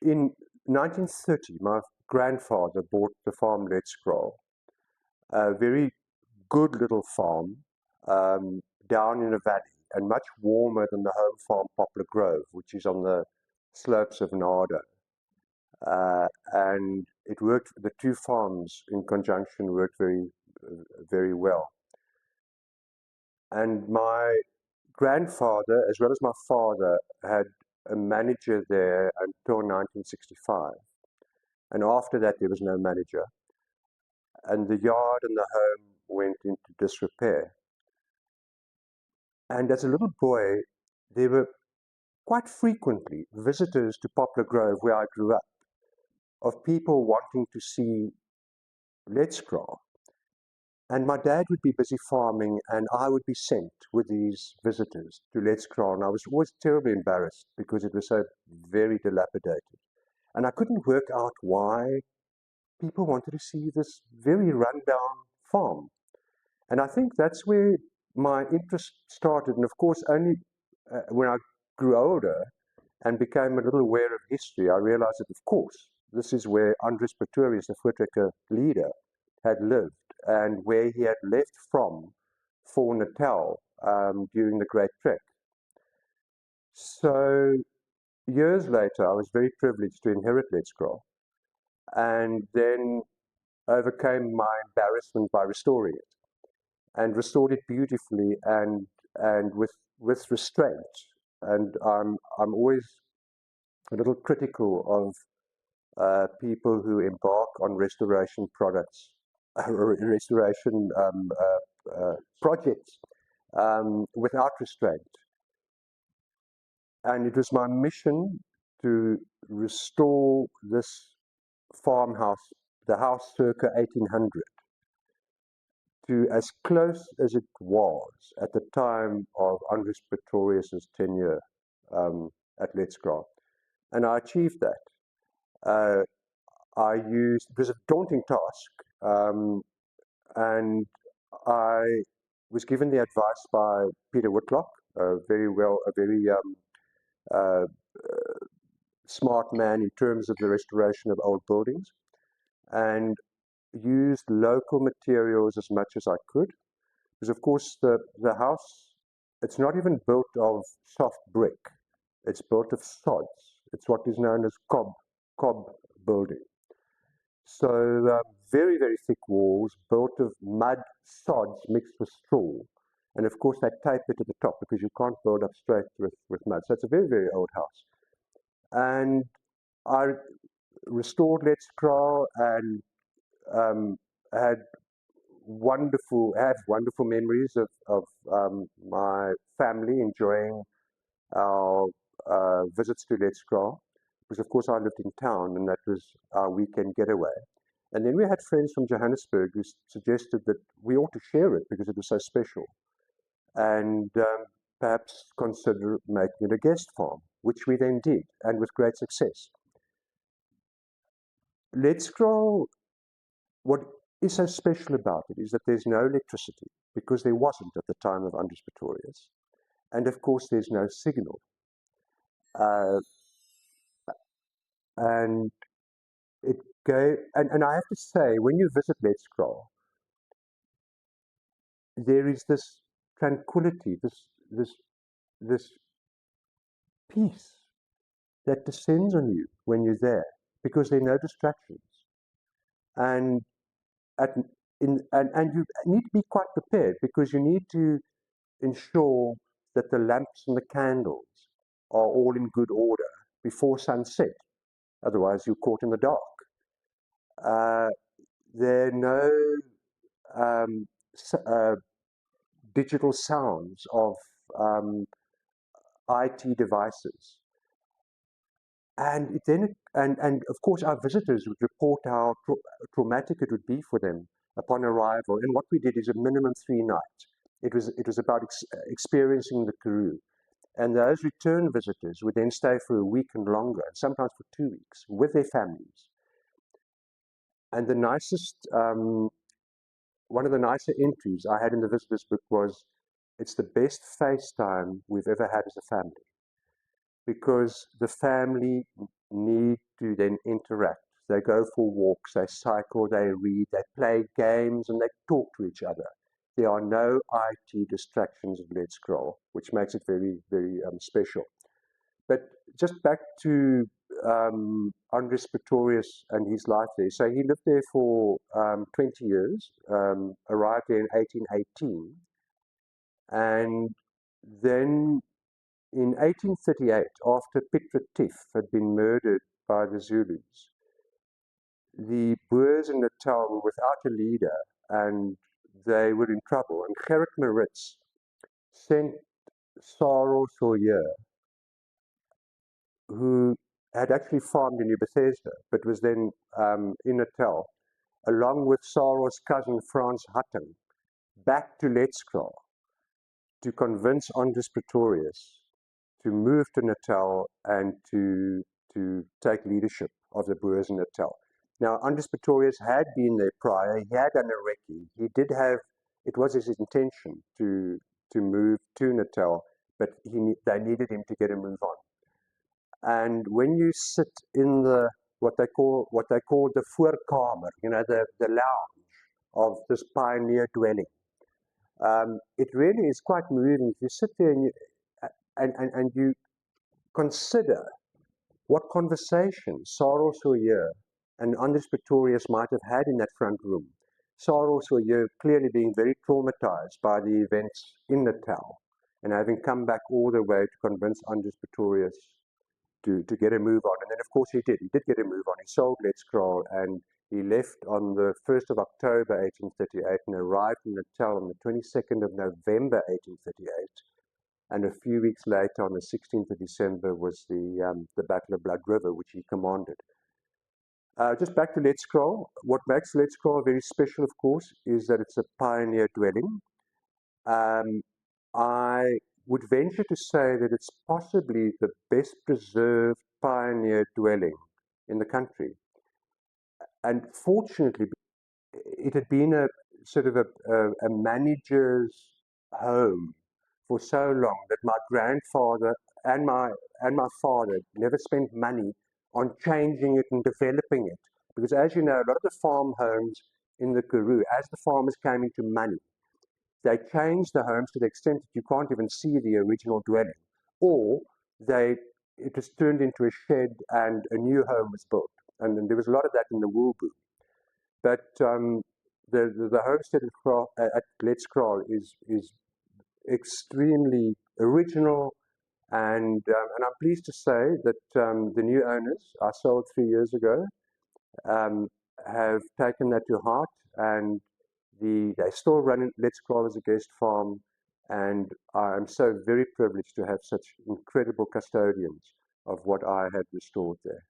In 1930, my grandfather bought the farm Letskraal, a very good little farm down in a valley and much warmer than the home farm Poplar Grove, which is on the slopes of Nardo. And it worked, the two farms in conjunction worked very well. And my grandfather, as well as my father, had a manager there until 1965. And after that, there was no manager. And the yard and the home went into disrepair. And as a little boy, there were quite frequently visitors to Poplar Grove, where I grew up, of people wanting to see Letskraal. And my dad would be busy farming, and I would be sent with these visitors to Letskraal. And I was always terribly embarrassed because it was so very dilapidated. And I couldn't work out why people wanted to see this very rundown farm. And I think that's where my interest started. And of course, only when I grew older and became a little aware of history, I realized that, of course, this is where Andries Pretorius, the Voortrekker leader, had lived and where he had left from for Natal during the Great Trek. So years later, I was very privileged to inherit Letskraal, and then overcame my embarrassment by restoring it, and restored it beautifully and with restraint. And I'm always a little critical of people who embark on restoration products, restoration projects without restraint. And it was my mission to restore this farmhouse, the house circa 1800, to as close as it was at the time of Andries Pretorius's tenure at Letskraal. And I achieved that. It was a daunting task, and I was given the advice by Peter Whitlock, a very smart man in terms of the restoration of old buildings, and used local materials as much as I could. Because of course the house, it's not even built of soft brick, it's built of sods. It's what is known as cob building. So very thick walls built of mud sods mixed with straw. And of course they tape it at the top because you can't build up straight with mud. So it's a very old house. And I restored Letskraal and have wonderful memories of my family enjoying our visits to Letskraal, because of course I lived in town and that was our weekend getaway. And then we had friends from Johannesburg who suggested that we ought to share it because it was so special, and perhaps consider making it a guest farm, which we then did, and with great success. Letskraal, what is so special about it is that there's no electricity, because there wasn't at the time of Andries Pretorius, and of course there's no signal. And it gave, and I have to say, when you visit Letskraal, there is this tranquility, this peace that descends on you when you're there, because there are no distractions. And and you need to be quite prepared, because you need to ensure that the lamps and the candles are all in good order before sunset. Otherwise, you're caught in the dark. There are no digital sounds of IT devices. And of course, our visitors would report how traumatic it would be for them upon arrival. And what we did is a minimum 3 nights. It was about experiencing the Karoo. And those return visitors would then stay for a week and longer, and sometimes for 2 weeks, with their families. And the nicest, one of the nicer entries I had in the visitors book was, "It's the best FaceTime we've ever had as a family," because the family need to then interact. They go for walks, they cycle, they read, they play games, and they talk to each other. There are no IT distractions at Letskraal, which makes it very, very special. But just back to Andries Pretorius and his life there. So he lived there for 20 years, arrived there in 1818, and then in 1838, after Piet Retief had been murdered by the Zulus, the Boers in Natal were without a leader and they were in trouble. And Gerrit Maritz sent Sarel Sawyer, who had actually farmed in New Bethesda, but was then in Natal, along with Sarel's cousin Frans Hatting, back to Letskraal to convince Andries Pretorius to move to Natal and to take leadership of the Boers in Natal. Now, Andries Pretorius had been there prior. He had done a recce. He did have, it was his intention to move to Natal, but they needed him to get a move on. And when you sit in the what they call the voorkamer, you know, the lounge of this pioneer dwelling, it really is quite moving. If you sit there and you consider what conversation Sarel Sawyer and Andries Pretorius might have had in that front room. Sarel Sawyer clearly being very traumatized by the events in Natal and having come back all the way to convince Andries Pretorius to get a move on. And then, of course, he did. He did get a move on. He sold Letskraal and he left on the 1st of October 1838 and arrived in Natal on the 22nd of November 1838. And a few weeks later, on the 16th of December, was the Battle of Blood River, which he commanded. Just back to Letskraal. What makes Letskraal very special, of course, is that it's a pioneer dwelling. I would venture to say that it's possibly the best preserved pioneer dwelling in the country. And fortunately, it had been a sort of a manager's home for so long that my grandfather and my father never spent money on changing it and developing it. Because as you know, a lot of the farm homes in the Karoo, as the farmers came into money, they changed the homes to the extent that you can't even see the original dwelling. Or it was turned into a shed and a new home was built. And there was a lot of that in the wool boom. But the homestead at Letskraal is extremely original, and I'm pleased to say that the new owners, I sold 3 years ago, have taken that to heart, and they still run Letskraal as a guest farm, and I'm so very privileged to have such incredible custodians of what I had restored there.